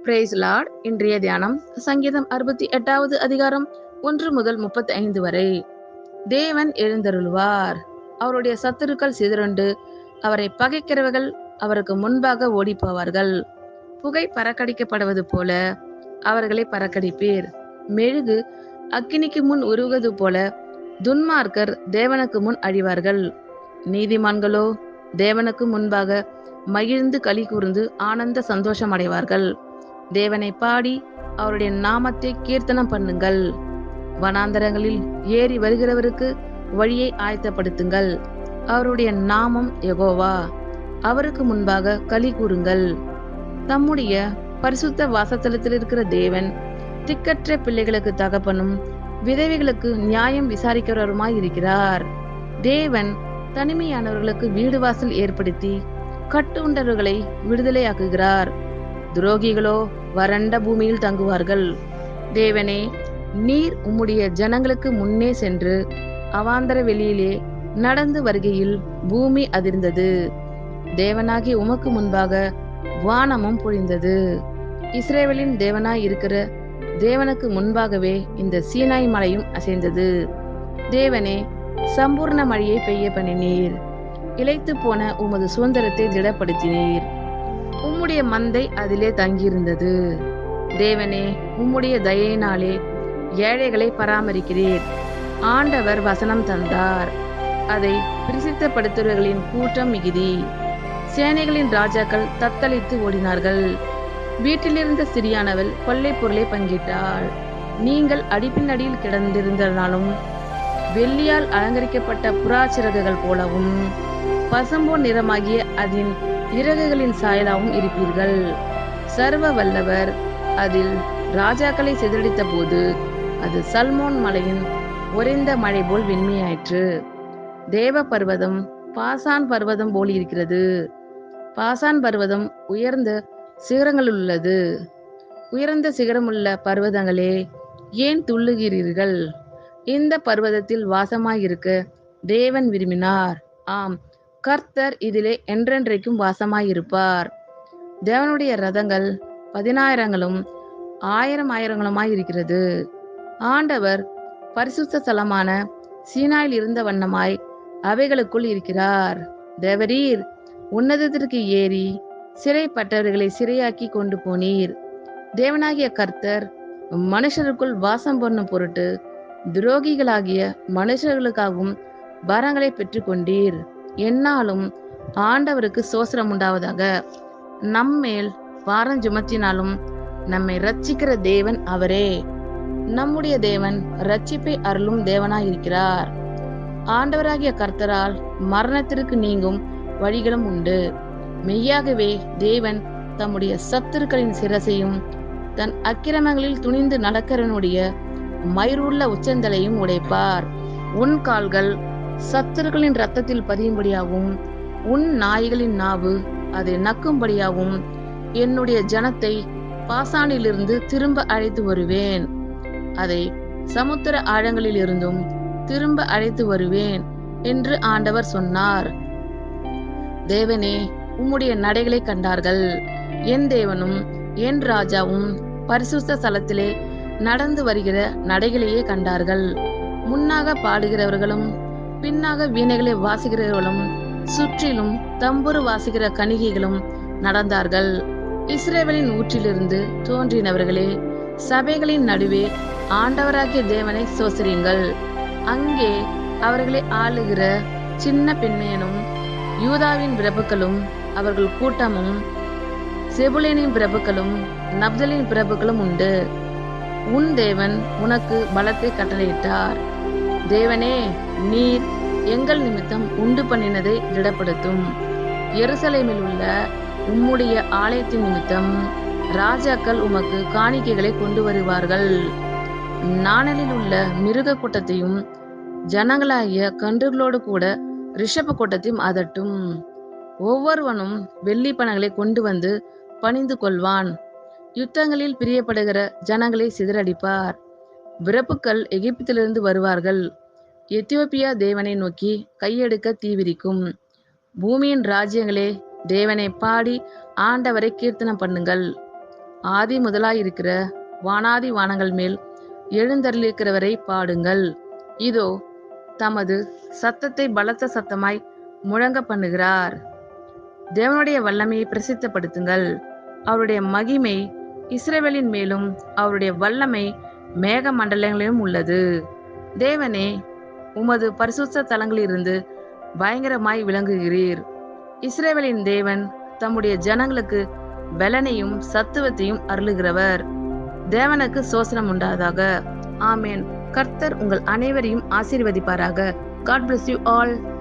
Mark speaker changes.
Speaker 1: Price Lord. இன்றைய தியானம் சங்கீதம் 68வது அதிகாரம் 1 முதல் 35 வரை. தேவன் எழுந்தருளுவார், அவருடைய சத்துருக்கள் சிதறுண்டு, அவரை பகைக்கிறவர்கள் அவருக்கு முன்பாக ஓடி போவார்கள். புகை பறக்கடிக்கப்படுவது போல அவர்களை பறக்கடிப்பீர். மெழுகு அக்கினிக்கு முன் உருகுவது போல துன்மார்க்கர் தேவனுக்கு முன் அழிவார்கள். நீதிமான்களோ தேவனுக்கு முன்பாக மகிழ்ந்து களி கூர்ந்து ஆனந்த சந்தோஷம் அடைவார்கள். தேவனை பாடி அவருடைய நாமத்தை கீர்த்தனம் பண்ணுங்கள். வனாந்தரங்களில் ஏறி வருகிறவருக்கு வழியை ஆயத்தப்படுத்துங்கள். அவருடைய நாமம் யெகோவா, அவருக்கு முன்பாக களி கூறுங்கள். தம்முடைய பரிசுத்த வாசஸ்தலத்தில் இருக்கிற தேவன் திக்கற்ற பிள்ளைகளுக்கு தகப்பனும் விதவைகளுக்கு நியாயம் விசாரிக்கிறவருமாய் இருக்கிறார். தேவன் தனிமையானவர்களுக்கு வீடு வாசல் ஏற்படுத்தி கட்டுண்டவர்களை விடுதலையாக்குகிறார். துரோகிகளோ வறண்ட பூமியில் தங்குவார்கள். தேவனே, நீர் உம்முடைய ஜனங்களுக்கு முன்னே சென்று அவாந்தர வெளியிலே நடந்து வருகையில் பூமி அதிர்ந்தது. தேவனாகி உமக்கு முன்பாக வானமும் பொழிந்தது. இஸ்ரவேலின் தேவனாய் இருக்கிற தேவனுக்கு முன்பாகவே இந்த சீனாய் மலையும் அசைந்தது. தேவனே, சம்பூர்ண மழையை பெய்ய பண்ணினீர். இளைத்து போன உமது சுதந்திரத்தை திடப்படுத்தினீர். உம்முடைய மந்தை அதிலே தங்கியிருந்தது. தேவனே, உம்முடைய தயையினாலே ஏழைகளை பராமரிக்கிறீர். ஆண்டவர் வசனம் தந்தார், அதை பிரசித்தப்படுத்துவர்களின் கூட்டம் மிகுதி. சேனைகளின் ராஜாக்கள் தத்தளித்து ஓடினார்கள். வீட்டிலிருந்த சிறியானவள் கொள்ளை பொருளை பங்கிட்டாள். நீங்கள் அடிப்பின் அடியில் கிடந்திருந்தனாலும் வெள்ளியால் அலங்கரிக்கப்பட்ட புறாச்சிறகுகள் போலவும் பசும்பொன் நிறமாகிய அதன் இறகுகளின் சாயலாவும் இருப்பீர்கள். சர்வ வல்லவர் அதில் ராஜாக்களை சிதறடித்த போது அது சல்மோன் மலையின் உறைந்த மழை போல் வெண்மையாயிற்று. தேவ பர்வதம் பாசான் பர்வதம் போல் இருக்கிறது. பாசான் பர்வதம் உயர்ந்த சிகரங்களில் உள்ளது. உயர்ந்த சிகரமுள்ள பர்வதங்களே, ஏன் துள்ளுகிறீர்கள்? இந்த பர்வதத்தில் வாசமாயிருக்க தேவன் விரும்பினார். ஆம், கர்த்தர் இதிலே என்றென்றைக்கும் வாசமாயிருப்பார். தேவனுடைய ரதங்கள் 10,000ங்களும் 1000 இருக்கிறது. ஆண்டவர் பரிசுத்த ஸ்தலமான சீனாயில் இருந்த வண்ணமாய் அவைகளுக்குள் இருக்கிறார். தேவரீர் உன்னதத்திற்கு ஏறி சிறைப்பட்டவர்களை சிறையாக்கி கொண்டு போனீர். தேவனாகிய கர்த்தர் மனுஷருக்குள் வாசம் பண்ணும் பொருட்டு துரோகிகளாகிய மனுஷர்களுக்காகவும் வரங்களை பெற்றுக்கொண்டீர். என்னாலும் ஆண்டவருக்கு சோஸ்திரம் உண்டாவதாக. நம்மேல் பாரம் சுமத்தினாலும் நம்மை ரட்சிக்கிற தேவன் அவரே. நம்முடைய தேவன் ரட்சிப்பை அருளும் தேவனாயிருக்கிறார். ஆண்டவராகிய கர்த்தரால் மரணத்திற்கு நீங்கும் வழிகளும் உண்டு. மெய்யாகவே தேவன் தம்முடைய சத்துருக்களின் சிரசையும் தன் அக்கிரமங்களில் துணிந்து நடக்கிறவனுடைய மயிருள்ள உச்சந்தலையும் உடைப்பார். உன் கால்கள் சத்துருக்களின் இரத்தத்தில் பதியும்படியாகவும் உன் நாய்களின் நாவு அதை நக்கும்படியாகவும் என்னுடைய ஜனத்தை பாசானிலிருந்து திரும்ப அழைத்து வருவேன். அதை சமுத்திர ஆழங்களில் இருந்தும் திரும்ப அழைத்து வருவேன் என்று ஆண்டவர் சொன்னார். தேவனே, உம்முடைய நடைகளை கண்டார்கள். என் தேவனும் என் ராஜாவும் பரிசுத்த ஸ்தலத்திலே நடந்து வருகிற நடைகளையே கண்டார்கள். முன்னாக பாடுகிறவர்களும் பின்னாக வீணைகளை வாசிக்கிறவர்களும் சுற்றிலும் தம்புரு வாசிக்கிற கணிகைகளும் நடந்தார்கள். இஸ்ரவேலின் ஊற்றிலிருந்து தோன்றினவர்களே, சபைகளின் நடுவே ஆண்டவராகிய தேவனை சோசரியுங்கள். அங்கே அவர்களை ஆளுகிற சின்ன பெண்மையனும் யூதாவின் பிரபுக்களும் அவர்கள் கூட்டமும் செபுலேனின் பிரபுக்களும் நப்தலின் பிரபுக்களும் உண்டு. உன் தேவன் உனக்கு பலத்தை கட்டளையிட்டார். தேவனே, நீர் எங்கள் நிமித்தம் உண்டு பண்ணினதை திடப்படுத்தும். எருசலேமில் உள்ள உம்முடைய ஆலயத்தின் நிமித்தம் ராஜாக்கள் உமக்கு காணிக்கைகளை கொண்டு வருவார்கள். நாணலில் உள்ள மிருக கூட்டத்தையும் ஜனங்களாகிய கன்றுகளோடு கூட ரிஷப கூட்டத்தையும் அதட்டும். ஒவ்வொருவனும் வெள்ளி பணங்களை கொண்டு வந்து பணிந்து கொள்வான். யுத்தங்களில் பிரியப்படுகிற ஜனங்களை சிதறடிப்பார். பிரபுக்கள் எகிப்திலிருந்து வருவார்கள். எத்தியோப்பியா தேவனை நோக்கி கையெடுக்க தீவிரிக்கும். பூமியின் ராஜ்யங்களே, தேவனை பாடி ஆண்டவரை கீர்த்தனம் பண்ணுங்கள். ஆதி முதலாயிருக்கிற வானாதி வானங்கள் மேல் எழுந்தருளிருக்கிறவரை பாடுங்கள். இதோ தமது சத்தத்தை பலத்த சத்தமாய் முழங்க பண்ணுகிறார். தேவனுடைய வல்லமையை பிரசித்தப்படுத்துங்கள். அவருடைய மகிமை இஸ்ரவேலின் மேலும் அவருடைய வல்லமை மேக மண்டலங்களிலும் உள்ளது. தேவனே, உமது பரிசுத்த தலங்களிலிருந்து பயங்கரமாய் விளங்குகிறீர். இஸ்ரவேலின் தேவன் தம்முடைய ஜனங்களுக்கு பலனையும் சத்துவத்தையும் அருளுகிறவர். தேவனுக்கு சோசனம் உண்டாதாக. ஆமேன். கர்த்தர் உங்கள் அனைவரையும் ஆசீர்வதிப்பாராக. God bless you all.